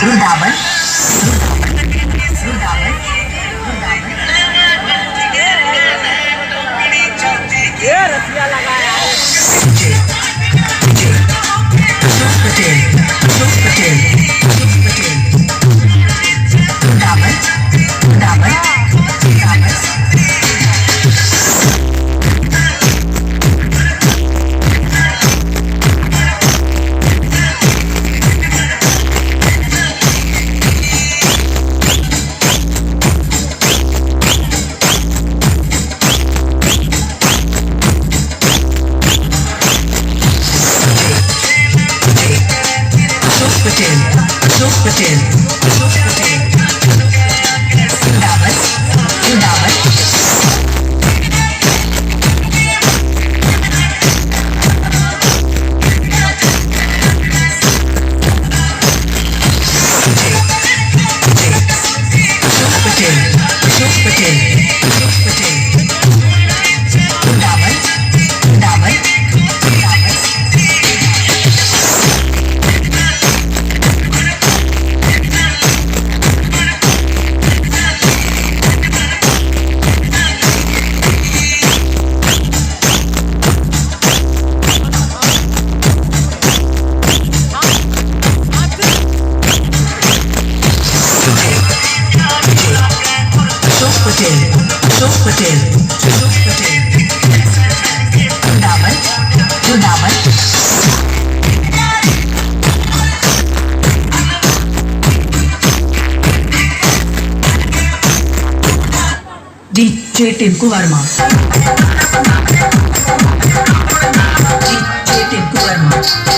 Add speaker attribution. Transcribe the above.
Speaker 1: वृंदावन वृंदावन
Speaker 2: ये रसिया लगाया है।
Speaker 1: DJ DJ Ashok Patel Vrindavan Vrindavan Vrindavan Ashok Patel Vrindavan Vrindavan Ashok Patel Vrindavan Vrindavan Vrindavan Ashok Patel Vrindavan Vrindavan DJ Tinku Verma DJ Tinku Verma